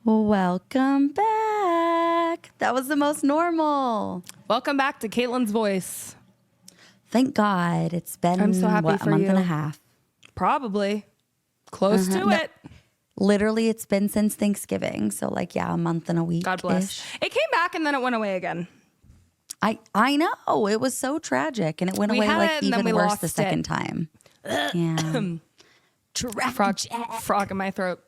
Welcome back. That was the most normal. Welcome back to Caitlin's voice. Thank God. It's been I'm so happy for a month you. and a half. Probably. Close to it. Literally, it's been since Thanksgiving. So a month and a week. God bless. It came back and then it went away again. I know. It was so tragic. And it went away even worse the second time. Yeah. Frog in my throat.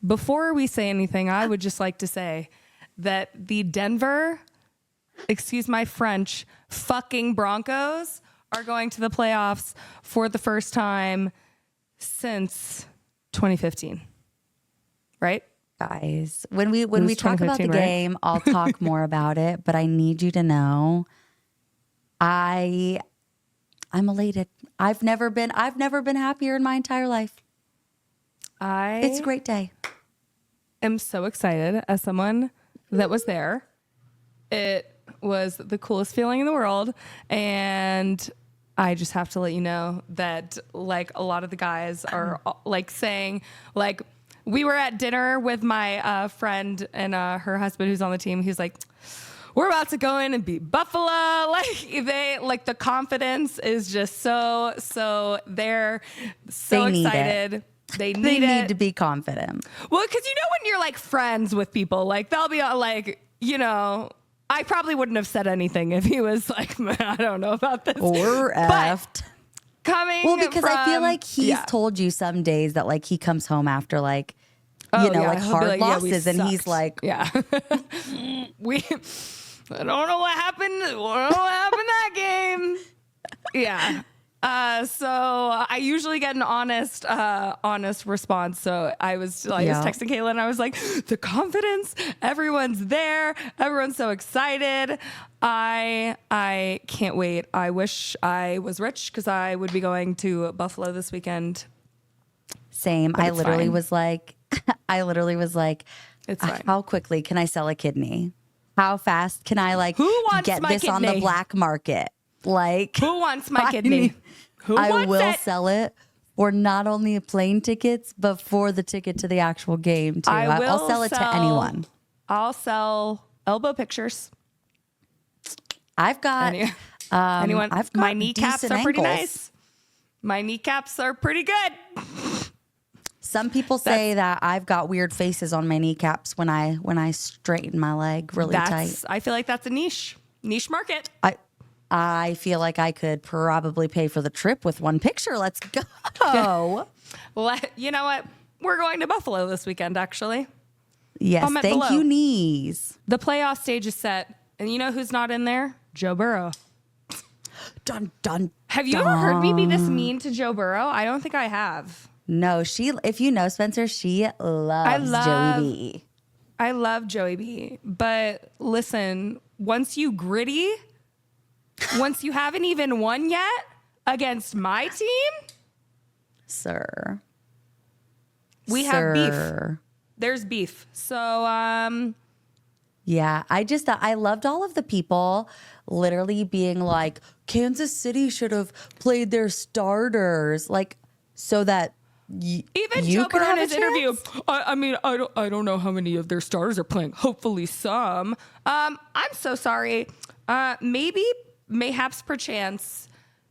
Before we say anything, I would just like to say that the Denver, excuse my French, fucking Broncos are going to the playoffs for the first time since 2015. Right? Guys, when we talk about the game, I'll talk more about it, but I need you to know I'm elated. I've never been happier in my entire life. It's a great day. I'm so excited as someone that was there. It was the coolest feeling in the world. And I just have to let you know that a lot of the guys are saying we were at dinner with my friend and her husband who's on the team. He's like, we're about to go in and beat Buffalo. The confidence is just so they're so excited. They need to be confident. Well, because when you're friends with people, they'll be all I probably wouldn't have said anything if he was I don't know about this. Or effed. Because I feel like he's told you some days that he comes home after hard losses and he's like, yeah, I don't know what happened. I don't know what happened that game. Yeah. So I usually get an honest response. So I was texting Caitlin and I was like, the confidence, everyone's there. Everyone's so excited. I can't wait. I wish I was rich because I would be going to Buffalo this weekend. Same. I literally was like, it's fine. How quickly can I sell a kidney? How fast can I get this kidney? on the black market? Who wants my kidney? I will sell it for not only plane tickets, but for the ticket to the actual game too. I'll sell it to anyone. I'll sell elbow pictures. I've got anyone. I've got my kneecaps are pretty ankles. nice. My kneecaps are pretty good. Some people say that I've got weird faces on my kneecaps when I straighten my leg really tight. I feel like that's a niche market. I feel like I could probably pay for the trip with one picture. Let's go. Well, you know what? We're going to Buffalo this weekend, actually. Yes, thank you, knees. The playoff stage is set. And you know who's not in there? Joe Burrow. Dun, dun, Have you ever heard me be this mean to Joe Burrow? I don't think I have. No, if you know Spencer, she loves Joey B. I love Joey B. But listen, once you haven't even won yet against my team, sir, we have beef. There's beef. So, yeah, I loved all of the people literally being like, Kansas City should have played their starters, so that even Joe Burrow in his interview. I don't know how many of their starters are playing. Hopefully some. I'm so sorry. Mayhaps perchance,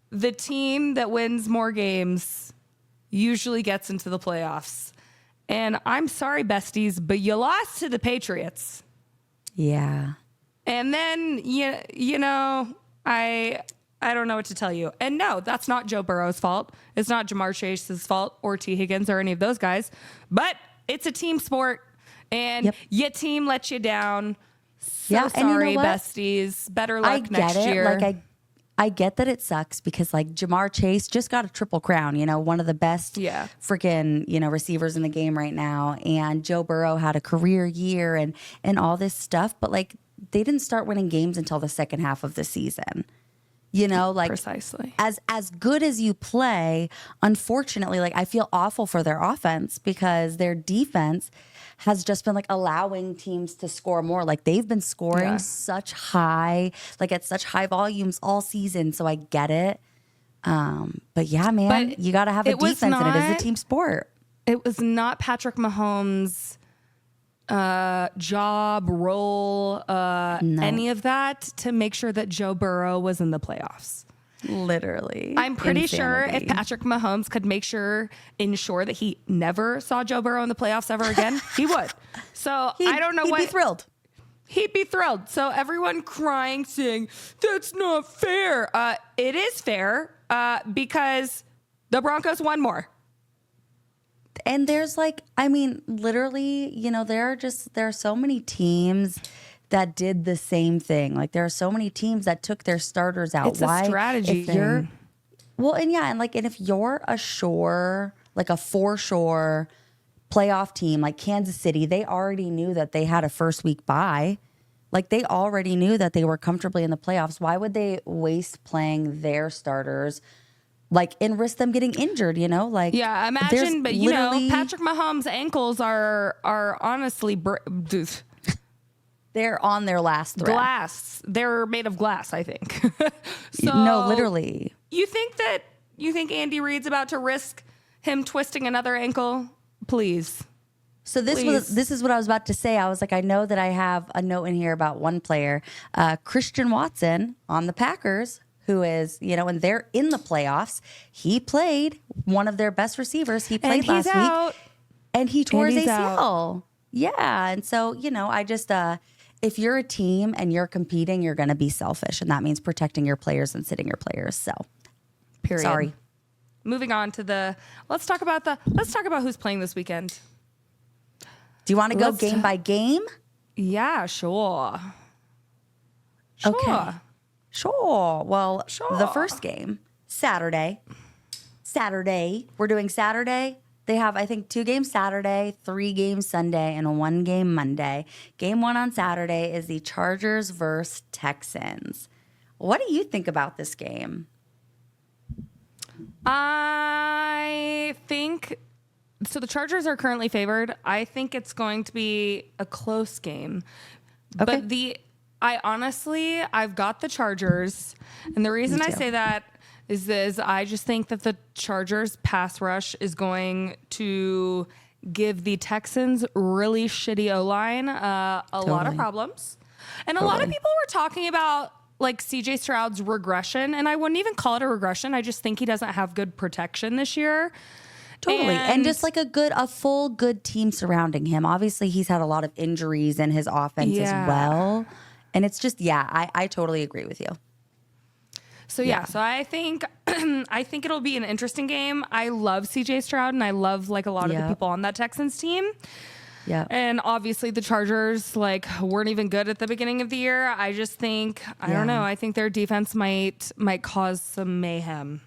the team that wins more games usually gets into the playoffs. And I'm sorry, besties, but you lost to the Patriots. Yeah. And then, you know, I don't know what to tell you. And no, that's not Joe Burrow's fault. It's not Jamar Chase's fault or T. Higgins or any of those guys. But it's a team sport. And your team let you down. So sorry, you know besties. Better luck next year. I get that it sucks because Jamar Chase just got a triple crown, one of the best freaking, receivers in the game right now. And Joe Burrow had a career year and all this stuff. But they didn't start winning games until the second half of the season. Precisely. As good as you play, unfortunately, I feel awful for their offense because their defense has just been allowing teams to score more. They've been scoring such high, at such high volumes all season. So I get it. But yeah, man, you got to have a defense and it is a team sport. it was not Patrick Mahomes' job, role, any of that to make sure that Joe Burrow was in the playoffs. Literally. I'm pretty insanity. sure if Patrick Mahomes could ensure that he never saw Joe Burrow in the playoffs ever again, he would. So I don't know he'd be thrilled. He'd be thrilled. So everyone crying, saying, that's not fair. It is fair because the Broncos won more. And there's literally, there are so many teams that did the same thing. Like, there are so many teams that took their starters out. It's a strategy thing. And if you're a for sure playoff team like Kansas City, they already knew that they had a first week bye. Like, they already knew that they were comfortably in the playoffs. Why would they waste playing their starters, and risk them getting injured, Yeah, imagine, but Patrick Mahomes' ankles are honestly, they're on their last thread. Glass. They're made of glass, I think. No, literally. You think Andy Reid's about to risk him twisting another ankle? Please. So this is what I was about to say. I was like, I know that I have a note in here about one player, Christian Watson on the Packers, who is, and they're in the playoffs. He played one of their best receivers. He played last week, and he tore his ACL. Yeah, and so I just if you're a team and you're competing, you're going to be selfish, and that means protecting your players and sitting your players. So, period. Sorry. Moving on to let's talk about who's playing this weekend. Do you want to go game by game? Yeah, sure. Okay. Sure. Well, the first game, Saturday. We're doing Saturday. They have, I think, 2 games Saturday, 3 games Sunday, and 1 game Monday. Game 1 on Saturday is the Chargers versus Texans. What do you think about this game? I think... So the Chargers are currently favored. I think it's going to be a close game. Okay. But I've got the Chargers. And the reason I say that is I just think that the Chargers pass rush is going to give the Texans really shitty O-line a lot of problems. And a lot of people were talking about CJ Stroud's regression. And I wouldn't even call it a regression. I just think he doesn't have good protection this year. Totally. And just a full good team surrounding him. Obviously, he's had a lot of injuries in his offense as well. And it's just, I totally agree with you. So, so I think it'll be an interesting game. I love CJ Stroud, and I love a lot of the people on that Texans team. Yeah. And obviously the Chargers weren't even good at the beginning of the year. I just think, I don't know, I think their defense might cause some mayhem.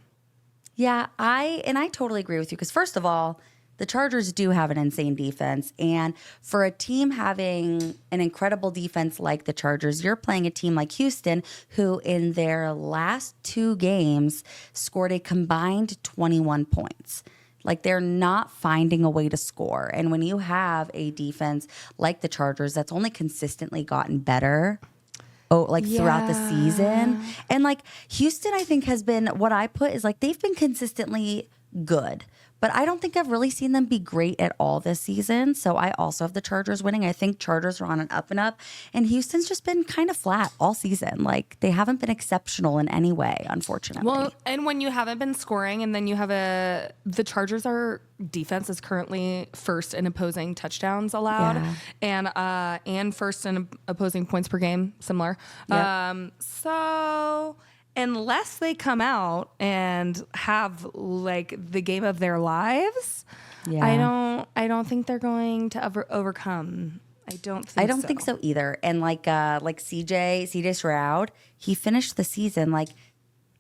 Yeah, I totally agree with you because first of all, the Chargers do have an insane defense, and for a team having an incredible defense like the Chargers, you're playing a team like Houston, who in their last 2 games scored a combined 21 points. They're not finding a way to score, and when you have a defense like the Chargers that's only consistently gotten better. Throughout the season. And Houston, I think, has been, what I put is they've been consistently good. But I don't think I've really seen them be great at all this season. So I also have the Chargers winning. I think Chargers are on an up and up. And Houston's just been kind of flat all season. They haven't been exceptional in any way, unfortunately. Well, and when you haven't been scoring and then you have the Chargers defense is currently first in opposing touchdowns allowed and first in opposing points per game, similar. Yep. So... unless they come out and have the game of their lives, I don't think they're going to overcome. I don't think so either. And CJ Stroud, he finished the season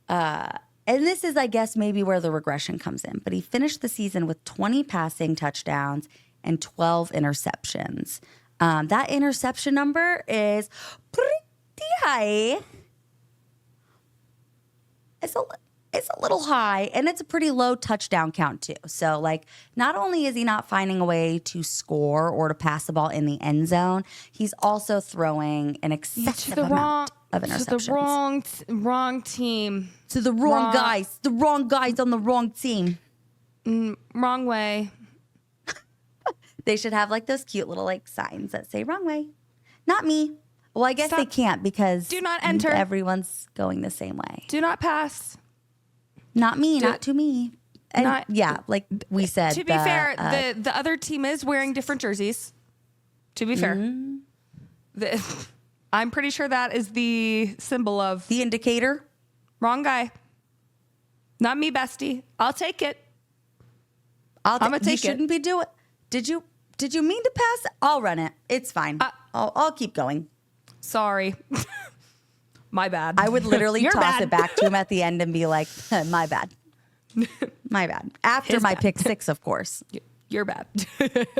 and this is, I guess, maybe where the regression comes in, but he finished the season with 20 passing touchdowns and 12 interceptions. That interception number is pretty high. It's a little high, and it's a pretty low touchdown count too. So not only is he not finding a way to score or to pass the ball in the end zone, he's also throwing an excessive amount of interceptions. To the wrong team. To the wrong guys. The wrong guys on the wrong team. Wrong way. They should have like those cute little like signs that say wrong way. Not me. Well, I guess they can't because do not enter. Everyone's going the same way. Do not pass. Not me, not to me. And yeah, like we said. To be fair, the other team is wearing different jerseys. To be fair. I'm pretty sure that is the symbol of... The indicator? Wrong guy. Not me, bestie. I'll take it. I'm going to take it. You shouldn't be doing... Did you mean to pass? I'll run it. It's fine. I'll keep going. Sorry. My bad. I would literally toss it back to him at the end and be like, my bad. My bad. After my pick 6, of course. You're bad.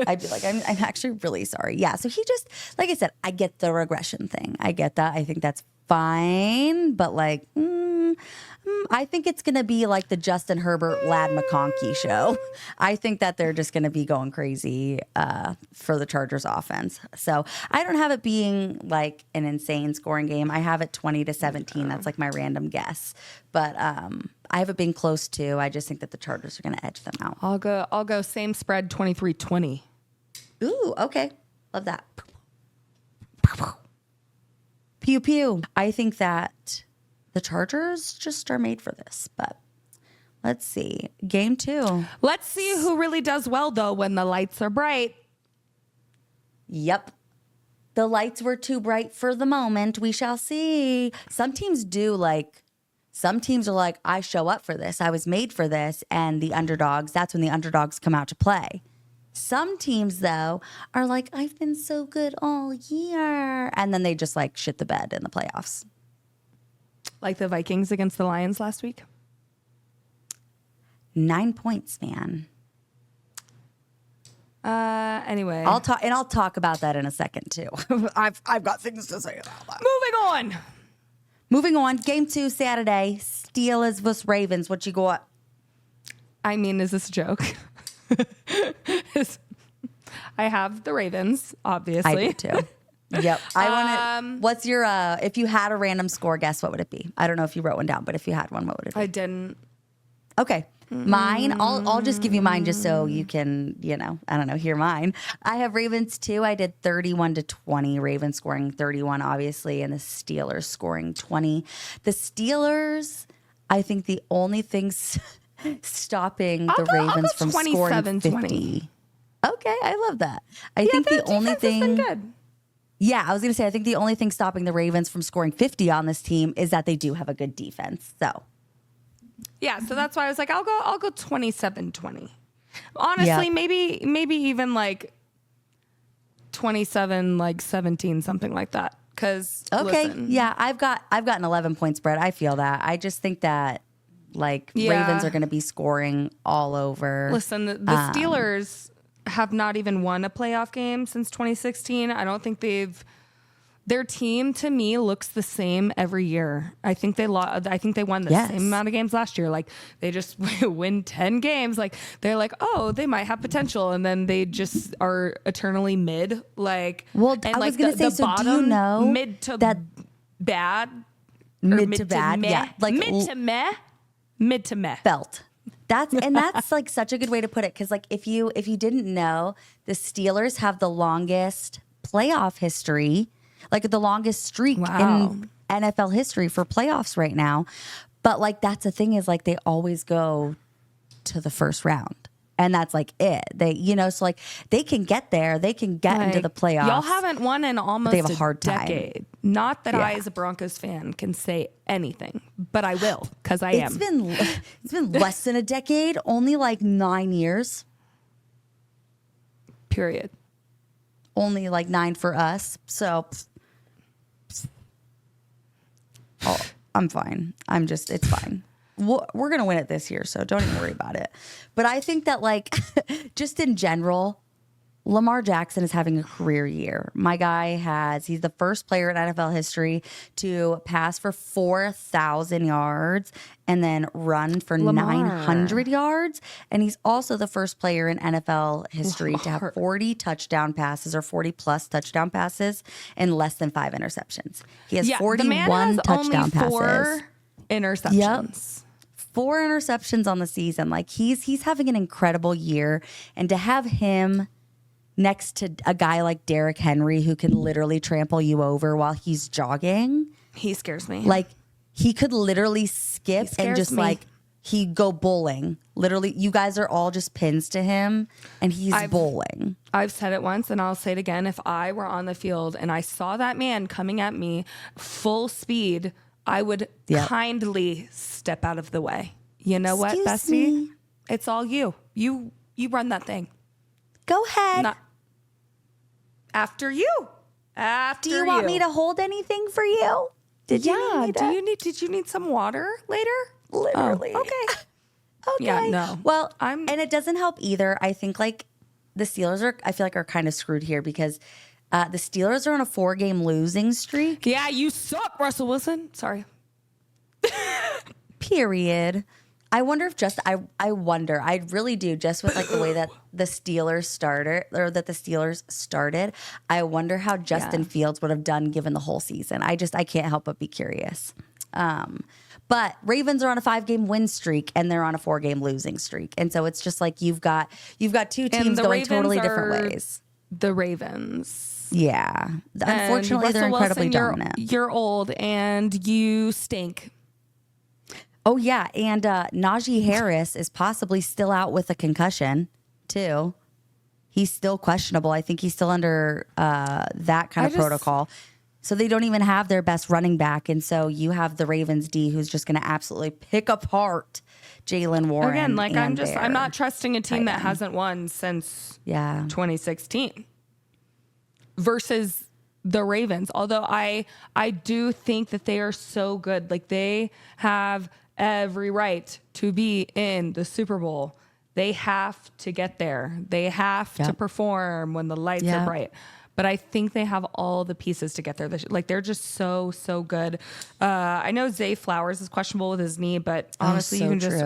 I'd be like, I'm actually really sorry. Yeah. So he just, like I said, I get the regression thing. I get that. I think that's fine. But like, I think it's going to be like the Justin Herbert, Lad McConkey show. I think that they're just going to be going crazy for the Chargers offense. So I don't have it being like an insane scoring game. I have it 20-17. That's like my random guess. But I have it being close to. I just think that the Chargers are going to edge them out. I'll go same spread 23-20. Ooh, okay. Love that. Pew pew. I think that the Chargers just are made for this, but let's see. Game 2. Let's see who really does well, though, when the lights are bright. Yep. The lights were too bright for the moment. We shall see. Some teams are like, I show up for this. I was made for this. And the underdogs, that's when the underdogs come out to play. Some teams, though, are like, I've been so good all year. And then they just like shit the bed in the playoffs. Like the Vikings against the Lions last week? 9 points, man. Anyway. I'll talk about that in a second, too. I've got things to say about that. Moving on. Game 2, Saturday. Steelers vs. Ravens. What you got? I mean, is this a joke? I have the Ravens, obviously. I do, too. Yep. I want to. What's your, if you had a random score guess, what would it be? I don't know if you wrote one down, but if you had one, what would it be? I didn't. Okay. Mine, I'll just give you mine just so you can, hear mine. I have Ravens 2. I did 31-20. Ravens scoring 31, obviously, and the Steelers scoring 20. The Steelers, I think the only thing stopping the Ravens from scoring 50. Okay, I love that. I think the only thing. Has been good. Yeah, I was going to say, I think the only thing stopping the Ravens from scoring 50 on this team is that they do have a good defense. So. Yeah, so that's why I was like, I'll go 27-20. Honestly, maybe even like 27-17, something like that. Because yeah, I've got an 11-point spread. I feel that. I just think that Ravens are going to be scoring all over. Listen, the Steelers have not even won a playoff game since 2016. I don't think their team to me looks the same every year. I think they won the same amount of games last year. Like they just win 10 games. Like they're like, oh, they might have potential, and then they just are eternally mid. Like, well, and I was going to say, so do you know mid to that bad, mid to bad, yeah, like mid to meh felt. That's like such a good way to put it, because like if you didn't know, the Steelers have the longest playoff history, like the longest streak in NFL history for playoffs right now. But like that's the thing, is like they always go to the first round. And that's like it. So like they can get there. They can get into the playoffs. Y'all haven't won in almost they have a hard decade. Time. Not that I, as a Broncos fan, can say anything, but I will, because it's been less than a decade. Only like 9 years. Period. Only like 9 for us. So I'm fine. It's fine. We're going to win it this year, so don't even worry about it. But I think that, like, just in general, Lamar Jackson is having a career year. My guy he's the first player in NFL history to pass for 4,000 yards and then run for 900 yards. And he's also the first player in NFL history to have 40 touchdown passes or 40 plus touchdown passes and less than 5 interceptions. He has 41 touchdown passes. 4 interceptions. Yep. 4 interceptions on the season. Like he's having an incredible year, and to have him next to a guy like Derrick Henry who can literally trample you over while he's jogging. He scares me. Like he could literally skip and just like he'd go bowling. Literally, you guys are all just pins to him and he's bowling. I've said it once and I'll say it again. If I were on the field and I saw that man coming at me full speed, I would kindly step out of the way. You know what, bestie? It's all you. You run that thing. Go ahead. After you. Do you want me to hold anything for you? Did you need some water later? Literally. Oh, okay. Okay. Yeah, no. Well, and it doesn't help either. I think like the Steelers are kind of screwed here because the Steelers are on a 4-game losing streak. Yeah, you suck, Russell Wilson. Sorry. Period. I wonder if I really do, just with like the way that the Steelers started, I wonder how Justin Fields would have done given the whole season. I can't help but be curious. But Ravens are on a 5-game win streak and they're on a 4-game losing streak. And so it's just like you've got two teams going totally different ways. The Ravens. Yeah. Unfortunately, they're incredibly dominant. You're old and you stink. Oh, yeah. And Najee Harris is possibly still out with a concussion, too. He's still questionable. I think he's still under that kind of protocol. So they don't even have their best running back. And so you have the Ravens D who's just going to absolutely pick apart Jaylen Warren. Again, like I'm not trusting a team that hasn't won since 2016 versus the Ravens. Although I do think that they are so good. Like they have every right to be in the Super Bowl. They have to get there. They have to perform when the lights are bright. But I think they have all the pieces to get there. Like they're just so good. I know Zay Flowers is questionable with his knee, but honestly, you can just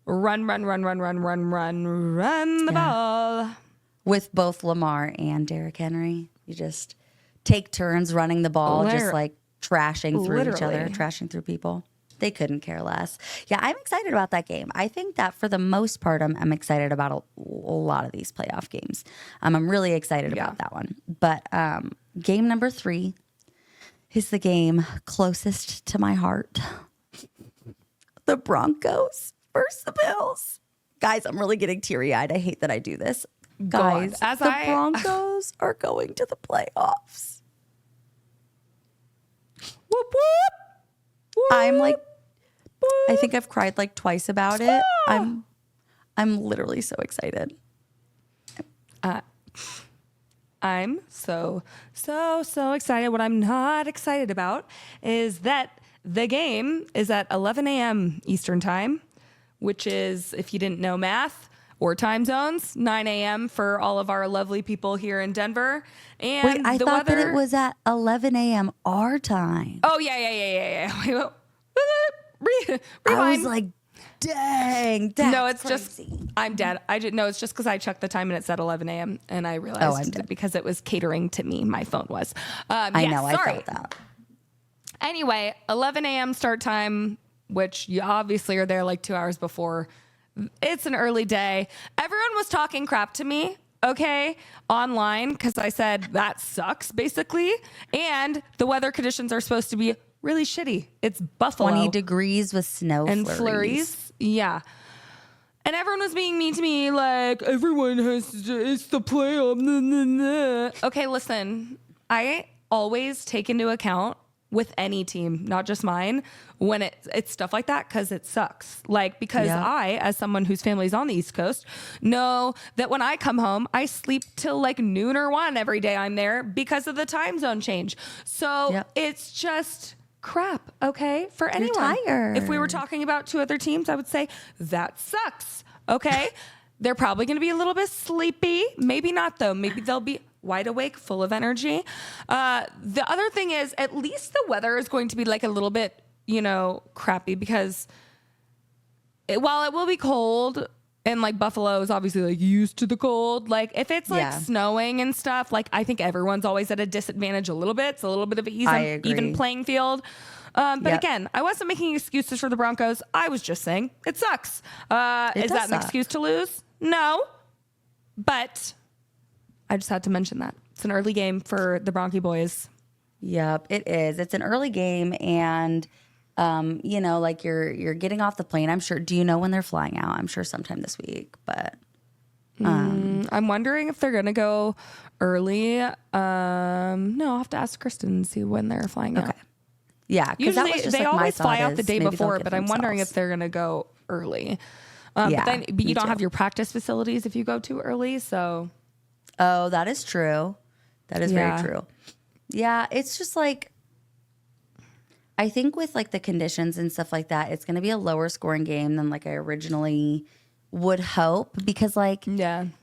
run the ball with both Lamar and Derrick Henry. You just take turns running the ball, just like trashing through each other, trashing through people. They couldn't care less. Yeah, I'm excited about that game. I think that for the most part, I'm excited about a lot of these playoff games. I'm really excited about that one. But game number 3 is the game closest to my heart. The Broncos versus the Bills. Guys, I'm really getting teary-eyed. I hate that I do this. Guys, the Broncos are going to the playoffs. Whoop, whoop. I'm like, I think I've cried like twice about it. I'm literally so excited. I'm so excited. What I'm not excited about is that the game is at 11 a.m. Eastern time, which is, if you didn't know math or time zones, 9 a.m. for all of our lovely people here in Denver. And wait, I thought that it was at 11 a.m. our time. Oh, yeah. I was like, dang. No, it's crazy. just, I'm dead. It's just because I checked the time and it said 11 a.m. and I realized because it was catering to me, my phone was. I know, I felt that. Anyway, 11 a.m. start time, which you obviously are there like 2 hours before. It's an early day. Everyone was talking crap to me, okay, online, because I said that sucks, basically. And the weather conditions are supposed to be really shitty. It's Buffalo. 20 degrees with snow and flurries. Yeah. And everyone was being mean to me, like, everyone it's the playoff. Okay, listen, I always take into account with any team, not just mine, when it's stuff like that, because it sucks. Like, because I, as someone whose family's on the East Coast, know that when I come home, I sleep till like noon or 1 every day I'm there because of the time zone change. So it's just crap, okay, for anyone. Tired. If we were talking about 2 other teams, I would say that sucks, okay? They're probably going to be a little bit sleepy. Maybe not, though. Maybe they'll be wide awake, full of energy. The other thing is, at least the weather is going to be like a little bit, crappy, because while it will be cold, and like Buffalo is obviously like used to the cold, like if it's like snowing and stuff, like I think everyone's always at a disadvantage a little bit. It's a little bit of an even playing field. But again, I wasn't making excuses for the Broncos. I was just saying it sucks. Is that an excuse to lose? No. But I just had to mention that. It's an early game for the Bronco boys. Yep, it is. It's an early game, and you know, like you're getting off the plane. I'm sure. Do you know when they're flying out? I'm sure sometime this week, but I'm wondering if they're gonna go early. No, I'll have to ask Kristen and see when they're flying out. Yeah, usually they always fly out the day before, but I'm wondering if they're gonna go early. But you don't have your practice facilities if you go too early. So, oh, that is true. That is very true. Yeah, it's just like, I think with like the conditions and stuff like that, it's going to be a lower scoring game than like I originally would hope, because like,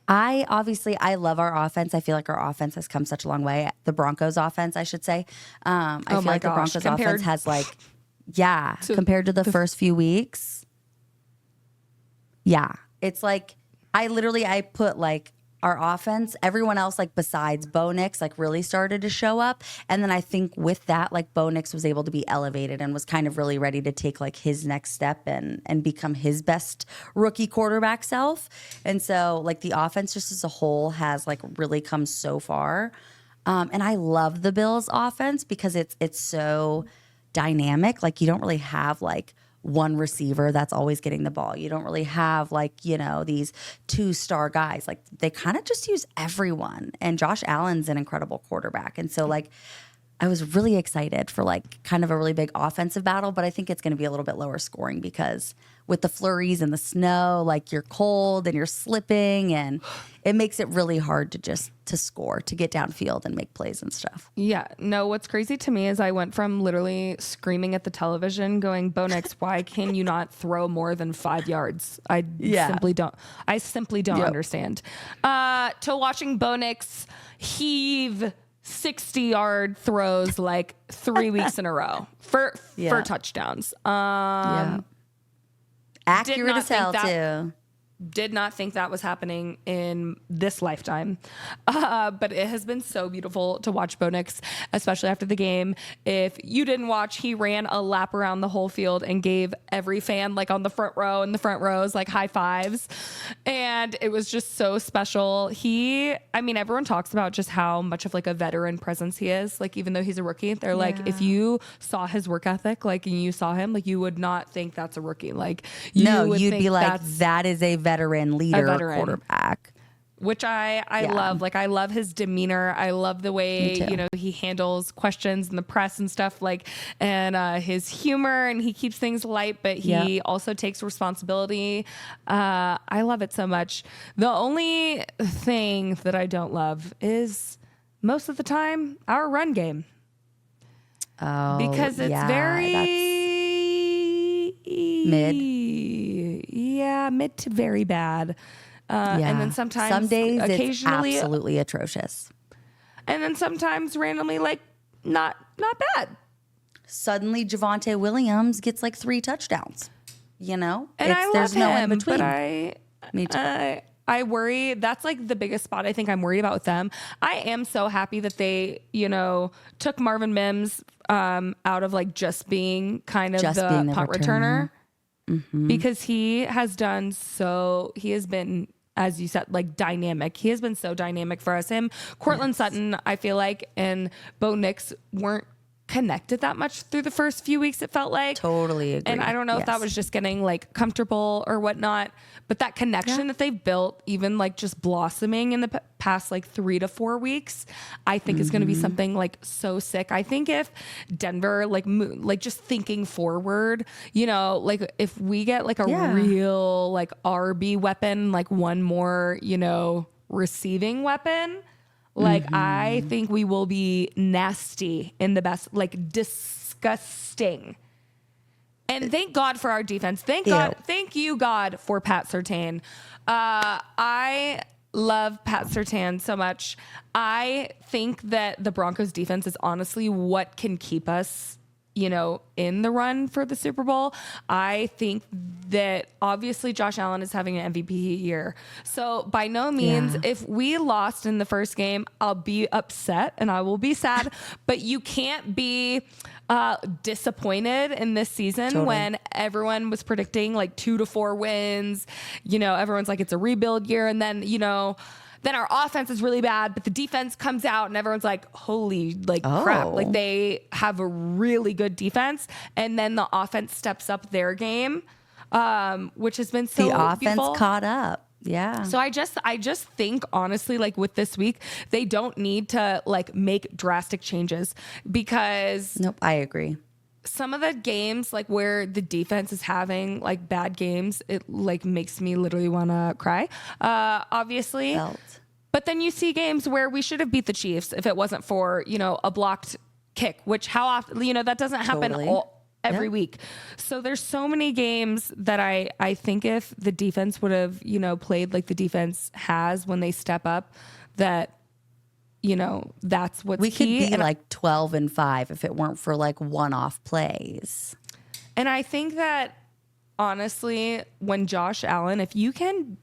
I love our offense. I feel like our offense has come such a long way. The Broncos offense, I should say. I feel like the Broncos offense has like, compared to the first few weeks. Yeah. It's like, I put like, our offense, everyone else, like besides Bo Nix, like really started to show up. And then I think with that, like Bo Nix was able to be elevated and was kind of really ready to take like his next step and become his best rookie quarterback self. And so like the offense just as a whole has like really come so far. And I love the Bills offense because it's so dynamic. Like you don't really have like one receiver that's always getting the ball. You don't really have like, you know, these 2-star guys. Like they kind of just use everyone. And Josh Allen's an incredible quarterback. And so like I was really excited for like kind of a really big offensive battle, but I think it's going to be a little bit lower scoring because with the flurries and the snow, like you're cold and you're slipping, and it makes it really hard to score, to get downfield and make plays and stuff. Yeah. No, what's crazy to me is I went from literally screaming at the television going, Bo Nix, why can you not throw more than 5 yards? I simply don't understand. To watching Bo Nix heave 60-yard throws like 3 weeks in a row for touchdowns. Accurate as hell too. Did not think that was happening in this lifetime. But it has been so beautiful to watch Bo Nix, especially after the game. If you didn't watch, he ran a lap around the whole field and gave every fan like on the front row and the front rows like high fives. And it was just so special. Everyone talks about just how much of like a veteran presence he is. Like, even though he's a rookie, they're like, if you saw his work ethic, like, and you saw him, like, you would not think that's a rookie. Like, you'd be like, that is a veteran leader, quarterback, which I love. Like, I love his demeanor. I love the way, you know, he handles questions in the press and stuff, like, and his humor, and he keeps things light, but he also takes responsibility. I love it so much. The only thing that I don't love is most of the time our run game. Oh, because it's very mid. Yeah, mid to very bad. And then sometimes, some days, occasionally, it's absolutely atrocious. And then sometimes randomly, like, not bad. Suddenly, Javonte Williams gets like 3 touchdowns. You know, and there's no in between. But me too. I worry. That's like the biggest spot I think I'm worried about with them. I am so happy that they, you know, took Marvin Mims out of like just being kind of the punt returner. Because he has been, as you said, like dynamic. He has been so dynamic for us. Courtland Sutton, I feel like, and Bo Nix weren't connected that much through the first few weeks, it felt like. Totally agree. And I don't know if that was just getting like comfortable or whatnot, but that connection that they've built, even like just blossoming in the past like 3 to 4 weeks, I think is going to be something like so sick. I think if Denver, like just thinking forward, you know, like if we get like a real like RB weapon, like one more, you know, receiving weapon, like, I think we will be nasty in the best, like disgusting. And thank God for our defense. Thank you, God, for Pat Surtain. I love Pat Surtain so much. I think that the Broncos defense is honestly what can keep us, you know, in the run for the Super Bowl. I think that obviously Josh Allen is having an MVP year. So by no means, if we lost in the first game, I'll be upset and I will be sad, but you can't be disappointed in this season when everyone was predicting like 2 to 4 wins. You know, everyone's like, it's a rebuild year. And then, you know, then our offense is really bad, but the defense comes out and everyone's like, holy, like crap. Like they have a really good defense. And then the offense steps up their game, which has been so the offense beautiful. Caught up. Yeah. So I just think honestly, like with this week, they don't need to like make drastic changes because nope, I agree. Some of the games like where the defense is having like bad games, it like makes me literally want to cry. Obviously. But then you see games where we should have beat the Chiefs if it wasn't for, you know, a blocked kick, which how often, you know, that doesn't happen every week. So there's so many games that I think if the defense would have, you know, played like the defense has when they step up, that, you know, that's what's we key. could be like 12-5 if it weren't for like one-off plays. And I think that honestly, when Josh Allen, if you can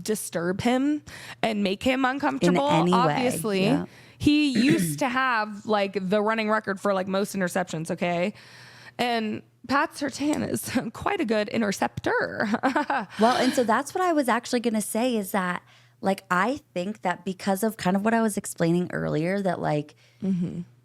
disturb him and make him uncomfortable, in any obviously way. he used to have like the running record for like most interceptions. Okay. And Pat Surtain is quite a good interceptor. Well, and so that's what I was actually going to say is that, like, I think that because of kind of what I was explaining earlier, that like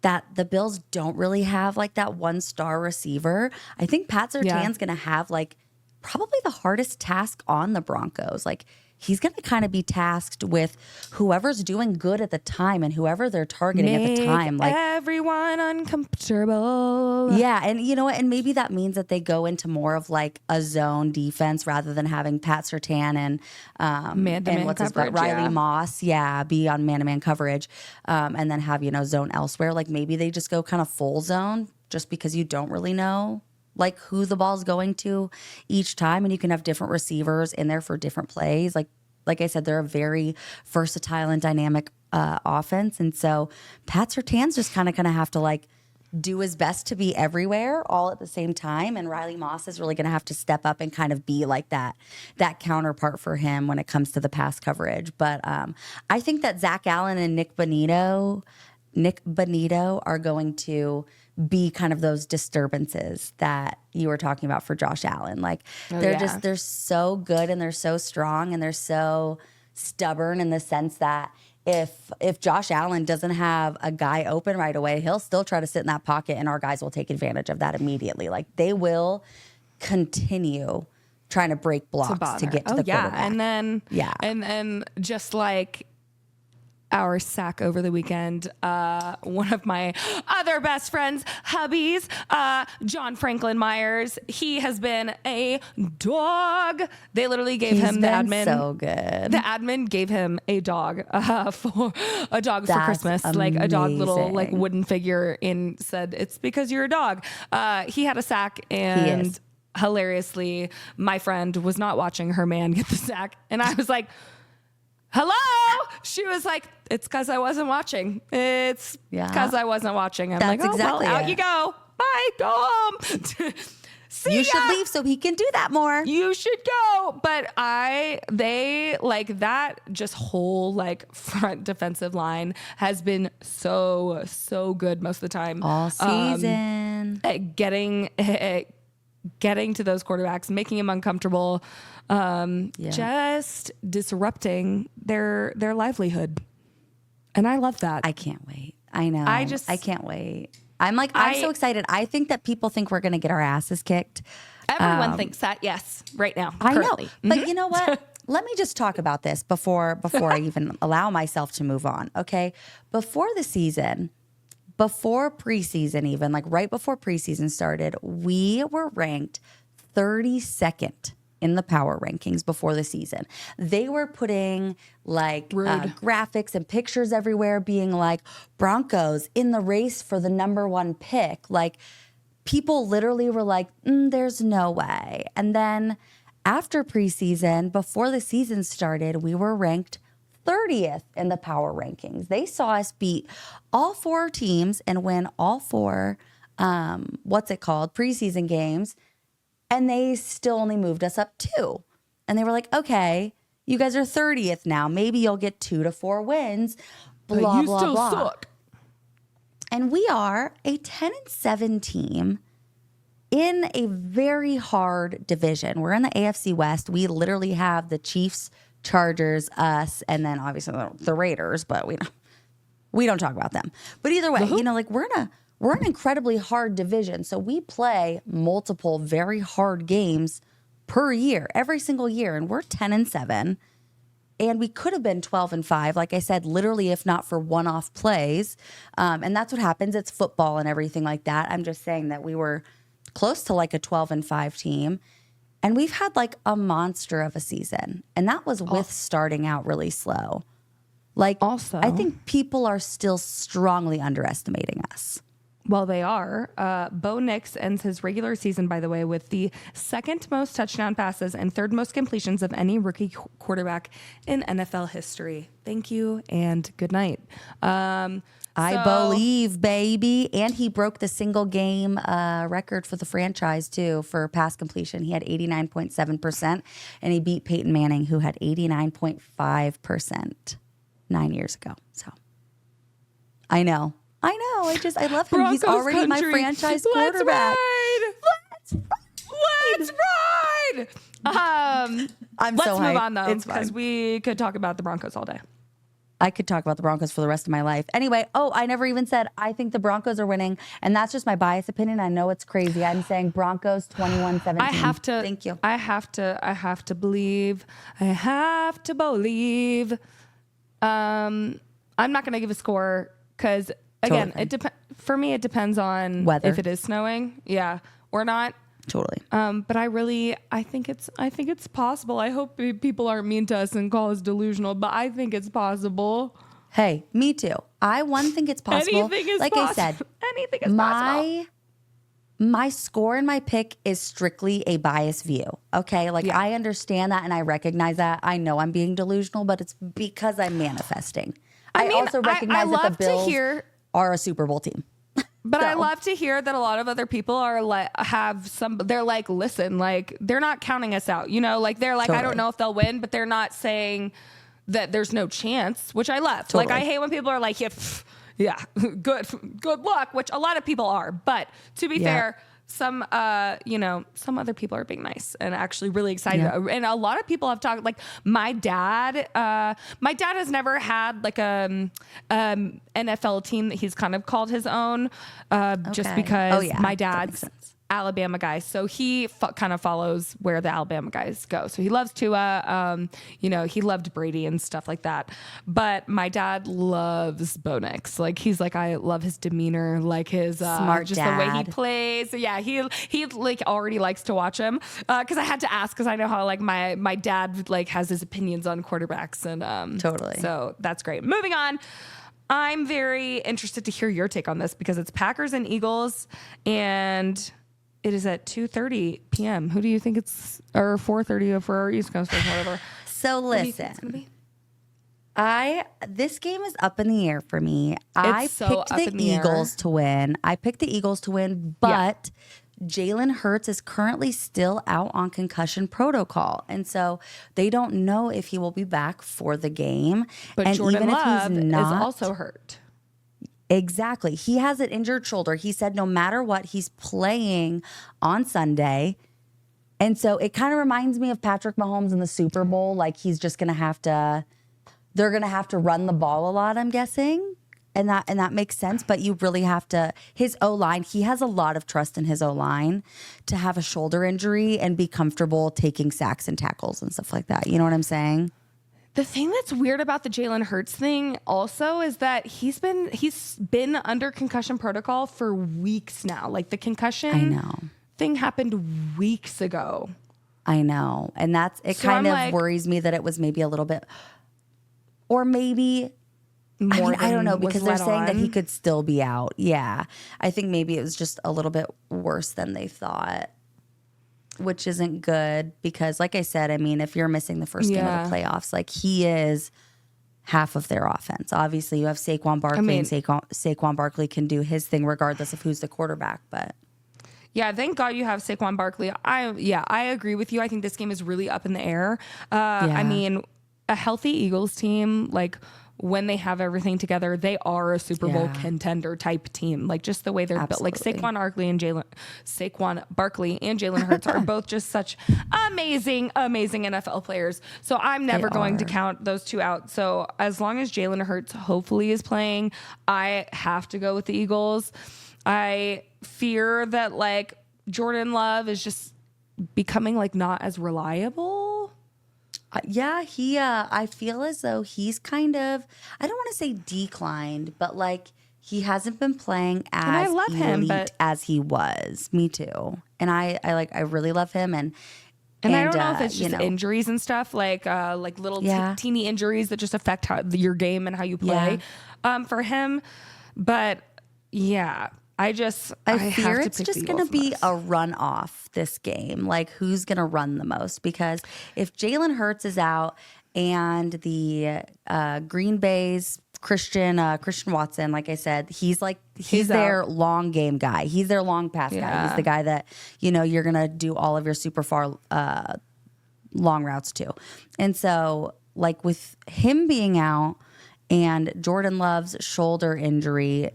that the Bills don't really have like that 1-star receiver. I think Pat Surtain's going to have like probably the hardest task on the Broncos. Like, he's going to kind of be tasked with whoever's doing good at the time and whoever they're targeting at the time. Like everyone uncomfortable. Yeah. And you know what? And maybe that means that they go into more of like a zone defense rather than having Pat Surtain and man-to-man coverage, Riley Moss. Yeah. Be on man-to-man coverage. And then have, you know, zone elsewhere. Like maybe they just go kind of full zone just because you don't really know like who the ball's going to each time, and you can have different receivers in there for different plays. Like I said, they're a very versatile and dynamic offense, and so Pat Surtain's just kind of going to have to like do his best to be everywhere all at the same time, and Riley Moss is really going to have to step up and kind of be like that counterpart for him when it comes to the pass coverage. But I think that Zach Allen and Nick Bonito are going to be kind of those disturbances that you were talking about for Josh Allen. Like they're so good and they're so strong and they're so stubborn in the sense that if Josh Allen doesn't have a guy open right away, he'll still try to sit in that pocket and our guys will take advantage of that immediately. Like they will continue trying to break blocks to get to the quarterback. And then just like our sack over the weekend, one of my other best friends, hubbies, John Franklin Myers, he has been a dog. They literally gave him the admin. So good. The admin gave him a dog for Christmas, amazing. Like a dog little like wooden figure, and said it's because you're a dog. He had a sack, and hilariously, my friend was not watching her man get the sack, and I was like, hello? She was like, it's because I wasn't watching. It's because I wasn't watching. I'm like, exactly out you go. Bye, Dom. You should leave so he can do that more. You should go. But they like that just whole like front defensive line has been so good most of the time. All season. At getting to those quarterbacks, making them uncomfortable, just disrupting their livelihood. And I love that. I can't wait. I know. I can't wait. I'm so excited. I think that people think we're going to get our asses kicked. Everyone thinks that, yes, right now. I know. But you know what? Let me just talk about this before I even allow myself to move on. Okay. Before the season, before preseason, even like right before preseason started, we were ranked 32nd in the power rankings before the season. They were putting like graphics and pictures everywhere being like Broncos in the race for the number 1 pick. Like people literally were like, there's no way. And then after preseason, before the season started, we were ranked 30th in the power rankings. They saw us beat all 4 teams and win all 4, preseason games. And they still only moved us up 2. And they were like, okay, you guys are 30th now. Maybe you'll get 2 to 4 wins. Blah, but you blah, still blah. Suck. And we are a 10-7 team in a very hard division. We're in the AFC West. We literally have the Chiefs, Chargers, us, and then obviously the Raiders, but we don't talk about them. But either way, like we're an incredibly hard division. So we play multiple very hard games per year, every single year, and we're 10-7. And we could have been 12-5, like I said, literally, if not for one-off plays. And that's what happens. It's football and everything like that. I'm just saying that we were close to like a 12-5 team. And we've had like a monster of a season. And that was with starting out really slow. Like, also, I think people are still strongly underestimating us. Well, they are. Bo Nix ends his regular season, by the way, with the second most touchdown passes and third most completions of any rookie quarterback in NFL history. Thank you and good night. I believe, baby. And he broke the single game record for the franchise, too, for pass completion. He had 89.7%, and he beat Peyton Manning, who had 89.5% 9 years ago. So I know. I love him. Broncos He's already country. my franchise quarterback. Let's ride. Let's so move hyped. on, though, It's because fine. we could talk about the Broncos all day. I could talk about the Broncos for the rest of my life. Anyway, I never even said I think the Broncos are winning, and that's just my biased opinion. I know it's crazy. I'm saying Broncos 21-17. I have to. Thank you. I have to believe. I'm not going to give a score because again, Totally. For me, it depends on Weather. if it is snowing, or not. Totally. But I think it's possible. I hope people aren't mean to us and call us delusional, but I think it's possible. Hey, me too. I think it's possible. Anything is like possible. I said, Anything is possible. My score and my pick is strictly a biased view. Okay. I understand that and I recognize that. I know I'm being delusional, but it's because I'm manifesting. I also recognize that the Bills are a Super Bowl team. But I love to hear that a lot of other people are they're like, listen, like they're not counting us out, they're like, I don't know if they'll win, but they're not saying that there's no chance, which I love. Like, I hate when people are like, good luck, which a lot of people are. But to be fair, some other people are being nice and actually really excited. Yeah. And a lot of people have talked, like my dad has never had like a NFL team that he's kind of called his own, just because my dad's Alabama guy. So he kind of follows where the Alabama guys go. So he loves Tua. He loved Brady and stuff like that. But my dad loves Bo Nix. Like he's like, I love his demeanor, like his smart just dad. The way he plays. So yeah, he like already likes to watch him. Because I had to ask because I know how like my dad like has his opinions on quarterbacks and totally. So that's great. Moving on. I'm very interested to hear your take on this because it's Packers and Eagles and it is at 2:30 p.m. Who do you think it's, or 4:30 for our East Coast or whatever? So listen, this game is up in the air for me. I picked the Eagles to win. But Jalen Hurts is currently still out on concussion protocol. And so they don't know if he will be back for the game. But and Jordan even Love if he's not, is also hurt. Exactly. He has an injured shoulder. He said no matter what, he's playing on Sunday. And so it kind of reminds me of Patrick Mahomes in the Super Bowl. Like he's just going to have to, they're going to have to run the ball a lot, I'm guessing. And that makes sense. But you really have to, his O-line, he has a lot of trust in his O-line to have a shoulder injury and be comfortable taking sacks and tackles and stuff like that. You know what I'm saying? The thing that's weird about the Jalen Hurts thing also is that he's been under concussion protocol for weeks now. Like the concussion thing happened weeks ago. I know. And worries me that it was maybe a little bit, or maybe more. I don't know, because they're saying that he could still be out. Yeah. I think maybe it was just a little bit worse than they thought, which isn't good because, like I said, I mean, if you're missing the first game of the playoffs, like he is half of their offense. Obviously, you have Saquon Barkley, and Saquon Barkley can do his thing regardless of who's the quarterback. But yeah, thank God you have Saquon Barkley. I agree with you. I think this game is really up in the air. I mean, a healthy Eagles team, like when they have everything together, they are a Super Bowl contender type team. Like just the way they're built. Like Saquon Barkley and Jalen Hurts are both just such amazing NFL players. So I'm never going to count those two out. So as long as Jalen Hurts hopefully is playing, I have to go with the Eagles. I fear that like Jordan Love is just becoming like not as reliable. I feel as though he's kind of, I don't want to say declined, but like he hasn't been playing as elite as he was. Me too. And I really love him. And I don't know if it's just injuries and stuff, like little teeny injuries that just affect your game and how you play for him. But yeah, I fear it's just going to be a run off this game. Like who's going to run the most? Because if Jalen Hurts is out and the Green Bay's Christian Watson, like I said, he's their out. Long game guy. He's their long pass guy. He's the guy that, you're going to do all of your super far long routes to. And so like with him being out and Jordan Love's shoulder injury,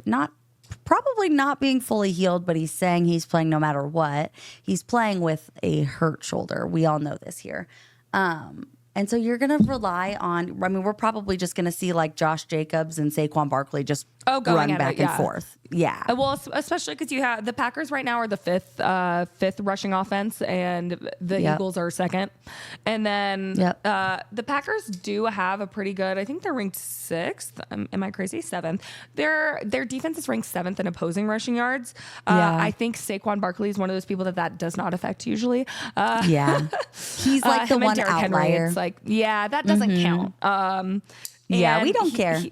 probably not being fully healed, but he's saying he's playing no matter what. He's playing with a hurt shoulder. We all know this here. And so you're going to rely on, we're probably just going to see like Josh Jacobs and Saquon Barkley just run back and forth. Yeah. Well, especially because you have the Packers right now are the fifth rushing offense and the Eagles are second. And then the Packers do have a pretty good, I think they're ranked 6th. Am I crazy? 7th. Their defense is ranked 7th in opposing rushing yards. I think Saquon Barkley is one of those people that does not affect usually. He's like the one outlier. Henry, it's like, that doesn't count. We don't care.